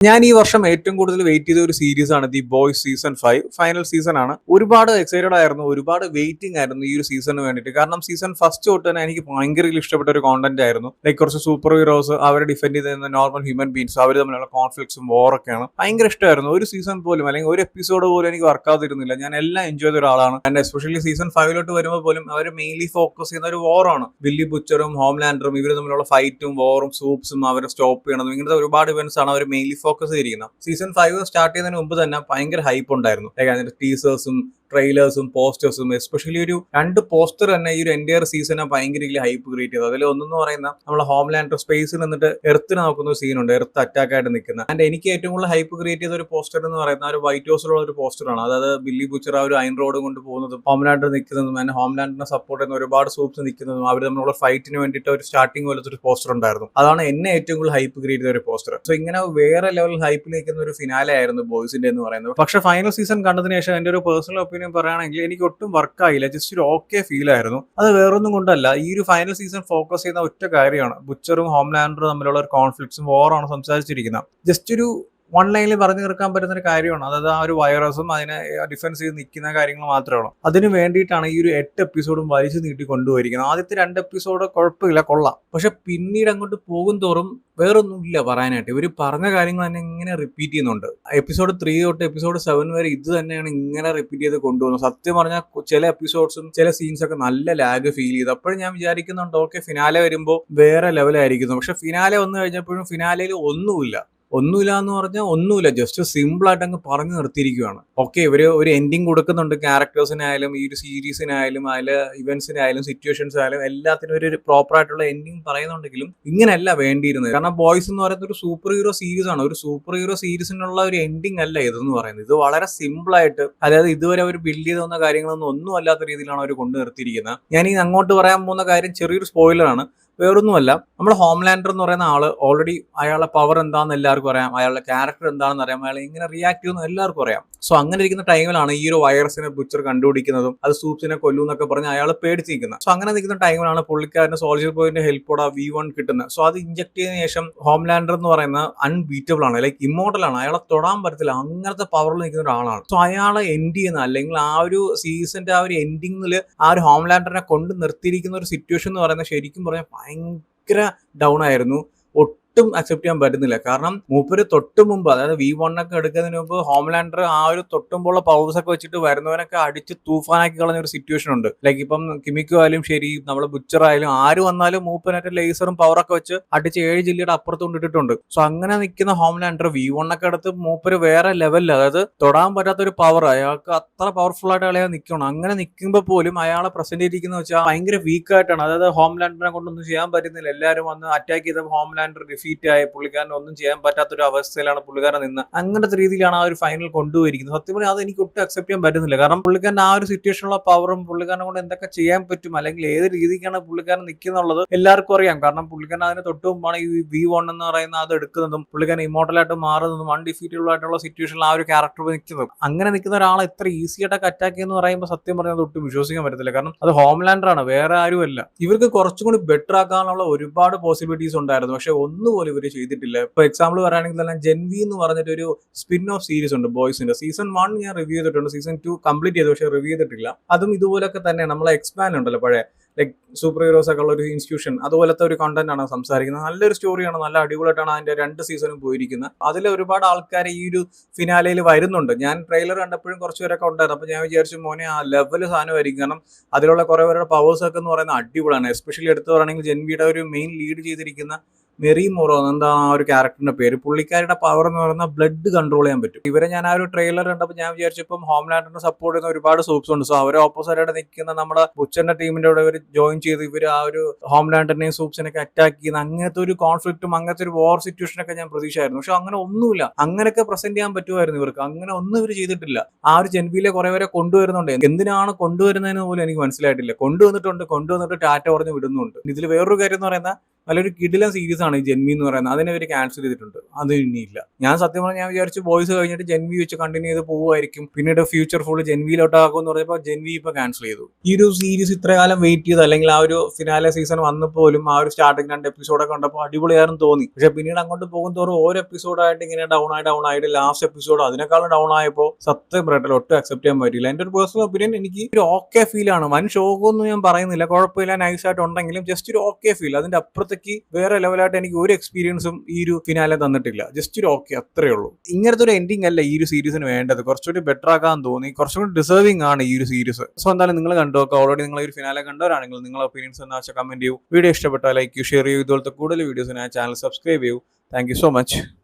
ഞാൻ ഈ വർഷം ഏറ്റവും കൂടുതൽ വെയിറ്റ് ചെയ്ത ഒരു സീരീസ് ആണ് the boys season 5 final season ആണ്. ഒരുപാട് എക്സൈറ്റഡ് ആയിരുന്നു, ഒരുപാട് വെയിറ്റിംഗ് ആയിരുന്നു ഈ ഒരു സീസണിന് വേണ്ടിയിട്ട്. കാരണം സീസൺ ഫസ്റ്റ് തൊട്ട് തന്നെ എനിക്ക് ഭയങ്കര ഇഷ്ടപ്പെട്ട ഒരു കോണ്ടന്റ് ആയിരുന്നു. ലൈക്ക് കുറച്ച് സൂപ്പർ ഹീറോസ് അവരെ ഡിഫെൻഡ് ചെയ്യുന്ന നോർമൽ ഹ്യൂമൻ ബീങ്സ് അവർ തമ്മിലുള്ള കോൺഫ്ലിക്ട്സും വാറൊക്കെയാണ് ഭയങ്കര ഇഷ്ടമായിരുന്നു. ഒരു സീസൺ പോലും അല്ലെങ്കിൽ ഒരു എപ്പിസോഡ് പോലും എനിക്ക് വർക്കാവുന്നിരുന്നില്ല. ഞാൻ എല്ലാം എൻജോയ് ചെയ്ത ഒരാളാണ്. ആൻഡ് എസ്പെഷ്യലി സീസൺ 5 വരുമ്പോൾ പോലും അവർ മെയിൻലി ഫോക്കസ് ചെയ്യുന്ന ഒരു വാറാണ്. ബില്ലി ബുച്ചറും ഹോംലാൻഡറും ഇവർ തമ്മിലുള്ള ഫൈറ്റും വാറും സൂപ്സും അവരെ സ്റ്റോപ്പ് ചെയ്യണതും ഇങ്ങനത്തെ ഒരുപാട് ഇവന്റ്സ് ആണ് അവർ മെയിൻലി ഫോക്കസ് ചെയ്തിരിക്കുന്നത്. സീസൺ 5 സ്റ്റാർട്ട് ചെയ്യുന്നതിന് മുമ്പ് തന്നെ ഭയങ്കര ഹൈപ്പ് ഉണ്ടായിരുന്നു. അതിന്റെ ടീസേഴ്സും ട്രെയിലേഴ്സും പോസ്റ്റേഴ്സും എസ്പെഷ്യലി ഒരു 2 പോസ്റ്റർ തന്നെ ഈ ഒരു എൻറ്റയർ സീസണെ ഭയങ്കര ഹൈപ്പ് ക്രിയേറ്റ് ചെയ്തത്. അതിൽ ഒന്നെന്ന് പറയുന്ന നമ്മളെ ഹോംലാൻഡർ സ്പേസിൽ നിന്നിട്ട് എർത്തിന് നോക്കുന്ന ഒരു സീനുണ്ട്, എർത്ത് അറ്റാക്ക് ആയിട്ട് നിൽക്കുന്ന. ആൻഡ് എനിക്ക് ഏറ്റവും കൂടുതൽ ഹൈപ്പ് ക്രിയേറ്റ് ചെയ്ത ഒരു പോസ്റ്റർ എന്ന് പറയുന്ന ഒരു വൈറ്റ് ഹൗസിലുള്ള ഒരു പോസ്റ്ററാണ്. അതായത് ബില്ലി ബുച്ചർ ആ ഒരു അയൺ റോഡ് കൊണ്ട് പോകുന്നതും ഹോംലാൻഡർ നിൽക്കുന്നതും ആൻഡ് ഹോംലാൻഡറിനെ സപ്പോർട്ട് ചെയ്യുന്ന ഒരുപാട് സൂപ്സ് നിൽക്കുന്നതും അവർ തമ്മിലുള്ള ഫൈറ്റിന് വേണ്ടിയിട്ട് ഒരു സ്റ്റാർട്ടിംഗ് പോലത്തെ ഒരു പോസ്റ്റർ ഉണ്ടായിരുന്നു. അതാണ് എന്നെ ഏറ്റവും കൂടുതൽ ഹൈപ്പ് ക്രിയേറ്റ് ചെയ്ത ഒരു പോസ്റ്റർ. സോ ഇങ്ങനെ വേറെ ലെവൽ ഹൈപ്പിൽ നിൽക്കുന്ന ഒരു ഫിനാലെ ആയിരുന്നു ബോയ്സിന്റെ എന്ന് പറയുന്നത്. പക്ഷേ ഫൈനൽ സീസൺ കണ്ടതിന് ശേഷം എന്റെ ഒരു പേഴ്സണൽ ഒപ്പീനിയൻ പറയുകയാണെങ്കിൽ എനിക്ക് ഒട്ടും വർക്കായില്ല. ജസ്റ്റ് ഒരു ഓക്കെ ഫീൽ ആയിരുന്നു. അത് വേറൊന്നും കൊണ്ടല്ല, ഈ ഒരു ഫൈനൽ സീസൺ ഫോക്കസ് ചെയ്യുന്ന ഒറ്റ കാര്യമാണ്, ബുച്ചറും ഹോംലാൻഡറും തമ്മിലുള്ള ഒരു കോൺഫ്ലിക്ട്സും വാറാണ് സംസാരിച്ചിരിക്കുന്നത്. ജസ്റ്റ് ഒരു വൺ ലൈനിൽ പറഞ്ഞു തീർക്കാൻ പറ്റുന്ന ഒരു കാര്യമാണ്. അതായത് ആ ഒരു വൈറസും അതിനെ ഡിഫെൻസ് ചെയ്ത് നിൽക്കുന്ന കാര്യങ്ങൾ മാത്രമേ ഉള്ളൂ. അതിന് വേണ്ടിയിട്ടാണ് ഈ ഒരു 8 എപ്പിസോഡും വലിച്ചു നീട്ടി കൊണ്ടുപോയിരിക്കുന്നത്. ആദ്യത്തെ 2 എപ്പിസോഡ് കുഴപ്പമില്ല, കൊള്ളാം. പക്ഷെ പിന്നീട് അങ്ങോട്ട് പോകും തോറും വേറൊന്നുമില്ല പറയാനായിട്ട്. ഇവർ പറഞ്ഞ കാര്യങ്ങൾ തന്നെ ഇങ്ങനെ റിപ്പീറ്റ് ചെയ്യുന്നുണ്ട്. എപ്പിസോഡ് 3 തൊട്ട് എപ്പിസോഡ് 7 വരെ ഇത് തന്നെയാണ് ഇങ്ങനെ റിപ്പീറ്റ് ചെയ്ത് കൊണ്ടുപോകുന്നത്. സത്യം പറഞ്ഞാൽ ചില എപ്പിസോഡ്സും ചില സീൻസ് ഒക്കെ നല്ല ലാഗ് ഫീൽ ചെയ്തു. അപ്പോഴും ഞാൻ വിചാരിക്കുന്നുണ്ട് ഓക്കെ ഫിനാലെ വരുമ്പോൾ വേറെ ലെവലായിരിക്കുന്നു. പക്ഷെ ഫിനാലെ വന്നു കഴിഞ്ഞപ്പോഴും ഫിനാലയിൽ ഒന്നുമില്ല എന്ന് പറഞ്ഞാൽ ഒന്നുമില്ല, ജസ്റ്റ് സിമ്പിൾ ആയിട്ട് അങ്ങ് പറഞ്ഞു നിർത്തിയിരിക്കുകയാണ്. ഓക്കെ ഇവര് ഒരു എൻഡിങ് കൊടുക്കുന്നുണ്ട് ക്യാരക്ടേഴ്സിനായാലും ഈ ഒരു സീരീസിനായാലും അതിൽ ഇവന്റ്സിനായാലും സിറ്റുവേഷൻസ് ആയാലും എല്ലാത്തിനും ഒരു പ്രോപ്പർ ആയിട്ടുള്ള എൻഡിങ് പറയുന്നുണ്ടെങ്കിലും ഇങ്ങനെയല്ല വേണ്ടിയിരുന്നത്. കാരണം ബോയ്സ് എന്ന് പറയുന്നത് ഒരു സൂപ്പർ ഹീറോ സീരീസ് ആണ്. ഒരു സൂപ്പർ ഹീറോ സീരീസിനുള്ള ഒരു എൻഡിങ് അല്ല ഇതെന്ന് പറയുന്നത്. ഇത് വളരെ സിമ്പിൾ ആയിട്ട്, അതായത് ഇതുവരെ അവർ ബിൽഡ് ചെയ്ത് വന്ന കാര്യങ്ങളൊന്നും ഒന്നും അല്ലാത്ത രീതിയിലാണ് അവർ കൊണ്ടു നിർത്തിയിരിക്കുന്നത്. ഞാൻ ഈ അങ്ങോട്ട് പറയാൻ പോകുന്ന കാര്യം ചെറിയൊരു സ്പോയിലറാണ്, വേറൊന്നുമല്ല. നമ്മൾ ഹോംലാൻഡർ എന്ന് പറയുന്ന ആള് ഓൾറെഡി അയാളുടെ പവർ എന്താണെന്ന് എല്ലാവർക്കും അറിയാം, അയാളുടെ ക്യാരക്ടർ എന്താണെന്ന് അറിയാം, അയാൾ ഇങ്ങനെ റിയാക്ട് ചെയ്യുന്ന എല്ലാവർക്കും അറിയാം. സോ അങ്ങനെ ഇരിക്കുന്ന ടൈമിലാണ് ഈ ഒരു വൈറസിനെ ബുച്ചർ കണ്ടുപിടിക്കുന്നതും അത് സൂപ്സിനെ കൊല്ലുന്നൊക്കെ പറഞ്ഞ് അയാൾ പേടിച്ച് നിൽക്കുന്നത്. സോ അങ്ങനെ നിൽക്കുന്ന ടൈമിലാണ് പുള്ളിക്കാരന് സോൾജർ ബോയിന്റെ ഹെൽപ്പോടെ V1 കിട്ടുന്നത്. സോ അത് ഇഞ്ചക്ട് ചെയ്തതിനു ശേഷം ഹോംലാൻഡർ എന്ന് പറയുന്ന അൺബീറ്റബിൾ ആണ്, ലൈക്ക് ഇമ്മോർട്ടൽ ആണ്, അയാളെ തൊടാൻ പറ്റത്തില്ല, അങ്ങനത്തെ പവറിൽ നിൽക്കുന്ന ഒരാളാണ്. സോ അയാളെ എൻഡ് ചെയ്യുന്ന അല്ലെങ്കിൽ ആ ഒരു സീസന്റെ ആ ഒരു എൻഡിങ്ങിൽ ആ ഒരു ഹോംലാൻഡറിനെ കൊണ്ട് നിർത്തിയിരിക്കുന്ന ഒരു സിറ്റുവേഷൻ എന്ന് പറയുന്നത് ശരിക്കും പറഞ്ഞാൽ ഭയങ്കര ഡൗൺ ആയിരുന്നു. ഒട്ടും അക്സെപ്റ്റ് ചെയ്യാൻ പറ്റുന്നില്ല. കാരണം മൂപ്പര് തൊട്ട് മുമ്പ്, അതായത് V1 ഒക്കെ എടുക്കുന്നതിന് മുമ്പ് ഹോംലാൻഡർ ആ ഒരു തൊട്ടുമ്പോഴുള്ള പവേഴ്സ് ഒക്കെ വെച്ചിട്ട് വരുന്നവനൊക്കെ അടിച്ച് തൂഫാനാക്കി കളഞ്ഞ ഒരു സിറ്റുവേഷൻ ഉണ്ട്. ലൈക്ക് ഇപ്പം കിമിക്കോ ആയാലും ശരി, നമ്മളെ ബുച്ചർ ആയാലും ആര് വന്നാലും മൂപ്പനായിട്ട് ലേസറും പവറൊക്കെ വെച്ച് അടിച്ച് 7 ജില്ലയുടെ അപ്പുറത്ത് കൊണ്ടിട്ടിട്ടുണ്ട്. സോ അങ്ങനെ നിൽക്കുന്ന ഹോംലാൻഡർ V1 ഒക്കെ എടുത്ത് മൂപ്പര് വേറെ ലെവലിൽ, അതായത് തൊടാൻ പറ്റാത്ത ഒരു പവർ, അയാൾക്ക് അത്ര പവർഫുൾ ആയിട്ട് അയാളെ നിൽക്കണം. അങ്ങനെ നിൽക്കുമ്പോൾ പോലും അയാളെ പ്രസന്റ് ചെയ്തിരിക്കുന്ന വെച്ചാൽ ഭയങ്കര വീക്കായിട്ടാണ്. അതായത് ഹോംലാൻഡറിനെ കൊണ്ടൊന്നും ചെയ്യാൻ പറ്റുന്നില്ല. എല്ലാവരും വന്ന് അറ്റാക്ക് ചെയ്ത ഹോംലാൻഡർ ഡിഫീറ്റ് ആയി പുള്ളിക്കാരൻ ഒന്നും ചെയ്യാൻ പറ്റാത്തൊരു അവസ്ഥയിലാണ് പുള്ളിക്കാരൻ നിന്ന്. അങ്ങനത്തെ രീതിയിലാണ് ആ ഒരു ഫൈനൽ കൊണ്ടുപോയിരിക്കുന്നത്. സത്യം പറഞ്ഞാൽ അത് എനിക്ക് ഒട്ടും അക്സെപ്റ്റ് ചെയ്യാൻ പറ്റുന്നില്ല. കാരണം പുള്ളിക്കാരൻ ആ ഒരു സിറ്റുവേഷനുള്ള പവറും പുള്ളിക്കാരനെ കൊണ്ട് എന്തൊക്കെ ചെയ്യാൻ പറ്റും അല്ലെങ്കിൽ ഏത് രീതിക്കാണ് പുള്ളിക്കാരൻ നിൽക്കുന്നുള്ളത് എല്ലാവർക്കും അറിയാം. കാരണം പുള്ളിക്കാരൻ അതിന് തൊട്ട് മുമ്പാണ് ഈ V1 എന്ന് പറയുന്ന അത് എടുക്കുന്നതും പുള്ളിക്കാരൻ ഇമോർട്ടലായിട്ട് മാറുന്നതും അൺഡിഫീറ്റബിൾ ആയിട്ടുള്ള സിറ്റുവേഷനിൽ ആ ഒരു ക്യാരക്ടർ നിൽക്കുന്നതും. അങ്ങനെ നിൽക്കുന്ന ഒരാളെ ഇത്ര ഈസി ആയിട്ടൊക്കെ അറ്റാക്ക് എന്ന് പറയുമ്പോൾ സത്യം പറഞ്ഞാൽ അത് ഒട്ടും വിശ്വസിക്കാൻ പറ്റത്തില്ല. കാരണം അത് ഹോംലാൻഡർ ആണ്, വേറെ ആരുമല്ല. ഇവർക്ക് കുറച്ചും കൂടി ബെറ്റർ ആക്കാനുള്ള ഒരുപാട് പോസിബിലിറ്റീസ് ഉണ്ടായിരുന്നു, പക്ഷെ ഒന്നുപോലും ഇവർ ചെയ്തിട്ടില്ല. ഇപ്പൊ എക്സാമ്പിൾ പറയുകയാണെങ്കിൽ തന്നെ ജെൻവി എന്ന് പറഞ്ഞിട്ട് ഒരു സ്പിൻ ഓഫ് സീരീസ് ഉണ്ട് ബോയ്സിന്റെ. സീസൺ 1 ഞാൻ റിവ്യൂ ചെയ്തിട്ടുണ്ട്, സീസൺ 2 കംപ്ലീറ്റ് ചെയ്തു, പക്ഷെ റിവ്യൂ ചെയ്തിട്ടില്ല. അതും ഇതുപോലൊക്കെ തന്നെ നമ്മളെ എക്സ്പാൻഡ് ഉണ്ടല്ലോ പഴയ, ലൈക് സൂപ്പർ ഹീറോസ് ഒക്കെ ഉള്ള ഒരു ഇൻസ്റ്റിറ്റ്യൂഷൻ, അതുപോലത്തെ ഒരു കണ്ടന്റ് ആണ് സംസാരിക്കുന്നത്. നല്ലൊരു സ്റ്റോറിയാണ്, നല്ല അടിപൊളിയായിട്ടാണ് അതിന്റെ 2 സീസണും പോയിരിക്കുന്നത്. അതിൽ ഒരുപാട് ആൾക്കാർ ഈ ഒരു ഫിനാലയിൽ വരുന്നുണ്ട്. ഞാൻ ട്രെയിലർ കണ്ടപ്പോഴും കുറച്ച് പേരൊക്കെ ഉണ്ടായിരുന്നു. അപ്പൊ ഞാൻ വിചാരിച്ചു മോനെ ആ ലെവല് സാധനമായിരിക്കും. കാരണം അതിലുള്ള കുറെ പേരുടെ പവേഴ്സ് ഒക്കെ എന്ന് പറയുന്നത് അടിപൊളിയാണ്. എസ്പെഷ്യലി എടുത്തു പറയുകയാണെങ്കിൽ ജെൻവിയുടെ ഒരു മെയിൻ ലീഡ് ചെയ്തിരിക്കുന്ന മെറി മോറോ എന്താണ് ആ ഒരു ക്യാരക്ടറിന്റെ പേര്, പുള്ളിക്കാരുടെ പവർ എന്ന് പറയുന്ന ബ്ലഡ് കൺട്രോൾ ചെയ്യാൻ പറ്റും. ഇവരെ ഞാൻ ആ ഒരു ട്രെയിലർ കണ്ടപ്പോൾ ഞാൻ വിചാരിച്ചപ്പം ഹോംലാൻഡറിനെ സപ്പോർട്ട് ചെയ്യുന്ന ഒരുപാട് സൂപ്സ് ഉണ്ട്. സോ അവരെ ഓപ്പോസിറ്റ് ആയിട്ട് നിൽക്കുന്ന നമ്മുടെ ബുച്ചറിന്റെ ടീമിന്റെ കൂടെ ഇവർ ജോയിൻ ചെയ്ത് ഇവർ ആ ഒരു ഹോംലാൻഡറിനെയും സൂപ്സിനൊക്കെ അറ്റാക്ക് ചെയ്യുന്ന അങ്ങനത്തെ ഒരു കോൺഫ്ലിക്റ്റും അങ്ങനത്തെ ഒരു വാർ സിറ്റുവേഷനൊക്കെ ഞാൻ പ്രതീക്ഷയായിരുന്നു. പക്ഷെ അങ്ങനെ ഒന്നുമില്ല. അങ്ങനെയൊക്കെ പ്രസന്റ് ചെയ്യാൻ പറ്റുമായിരുന്നു ഇവർക്ക്, അങ്ങനെ ഒന്നും ഇവർ ചെയ്തിട്ടില്ല. ആ ഒരു ജെൻവിയിലെ കുറെ പേരെ കൊണ്ടുവരുന്നുണ്ട്, എന്തിനാണ് കൊണ്ടുവരുന്നതെന്ന് പോലും എനിക്ക് മനസ്സിലായിട്ടില്ല. കൊണ്ടുവന്നിട്ട് ടാറ്റ പറഞ്ഞ് വിടുന്നുണ്ട്. ഇതിൽ വേറൊരു കാര്യം എന്ന് പറയുന്നത് നല്ലൊരു കിടിലൻ സീരീസ് ആണ് ഈ ജെൻവി എന്ന് പറയുന്നത്. അതിനെ അവർ ക്യാൻസൽ ചെയ്തിട്ടുണ്ട്. അത് ഇനിയില്ല. ഞാൻ സത്യം പറഞ്ഞാൽ ഞാൻ വിചാരിച്ചു ബോയ്സ് കഴിഞ്ഞിട്ട് ജെൻവി വെച്ച് കണ്ടിന്യൂ ചെയ്ത് പോകുമായിരിക്കും, പിന്നീട് ഫ്യൂച്ചർ ഫുൾ ജെൻവിയിലോട്ടാക്കും എന്ന് പറഞ്ഞപ്പോൾ ജെൻവി ഇപ്പൊ ക്യാൻസൽ ചെയ്തു. ഈ ഒരു സീരീസ് ഇത്രകാലം വെയിറ്റ് ചെയ്ത്, അല്ലെങ്കിൽ ആ ഒരു ഫിനാലെ സീസൺ വന്നപ്പോലും ആ ഒരു സ്റ്റാർട്ടിങ് 2 എപ്പിസോഡൊക്കെ കണ്ടപ്പോൾ അടിപൊളിയായിരുന്നു തോന്നി. പക്ഷെ പിന്നീട് അങ്ങോട്ട് പോകും തോറും ഓരോ എപ്പിസോഡായിട്ട് ഇങ്ങനെ ഡൗൺ ആയിട്ട് ലാസ്റ്റ് എപ്പിസോഡ് അതിനേക്കാളും ഡൗൺ ആയപ്പോൾ സത്യം പറയട്ടെ ഒട്ടും അക്സെപ്റ്റ് ചെയ്യാൻ പറ്റില്ല. എന്റെ ഒരു പേഴ്സണൽ ഒപ്പീനിയൻ, എനിക്ക് ഒരു ഓക്കെ ഫീൽ ആണ്. വൻ ഷോക്കൊന്നും ഞാൻ പറയുന്നില്ല, കുഴപ്പമില്ല, നൈസായിട്ട് ഉണ്ടെങ്കിലും ജസ്റ്റ് ഒരു ഓക്കെ ഫീൽ. അതിന്റെ അപ്പുറത്തേക്ക് വേറെ ലെവലായിട്ട് എനിക്ക് ഒരു എക്സ്പീരിയൻസും ഈ ഒരു ഫിനാലെ തന്നിട്ടില്ല. ജസ്റ്റ് ഒരു ഓക്കെ, അത്രേ ഉള്ളൂ. ഇങ്ങനത്തെ ഒരു എൻഡിങ് അല്ല ഈ ഒരു സീരീസിന് വേണ്ടത്. കുറച്ചുകൂടി ബെറ്റർ ആക്കാൻ തോന്നി, കുറച്ചുകൂടി ഡിസേർവിംഗ് ആണ് ഈ ഒരു സീരീസ്. സോ എന്തായാലും നിങ്ങൾ കണ്ടു നോക്കുക. ഓൾറെഡി നിങ്ങൾ ഈ ഒരു ഫിനാലെ കണ്ടവരാണെങ്കിൽ നിങ്ങളുടെ ഒപ്പീനിയൻസ് എന്താ വെച്ചാൽ കമന്റ് ചെയ്യൂ. വീഡിയോ ഇഷ്ടപ്പെട്ടാൽ ലൈക്ക് ചെയ്യൂ, ഷെയർ ചെയ്യൂ. ഇതുപോലത്തെ കൂടുതൽ വീഡിയോസിനായി ചാനൽ സബ്സ്ക്രൈബ് ചെയ്യൂ. Thank you so much.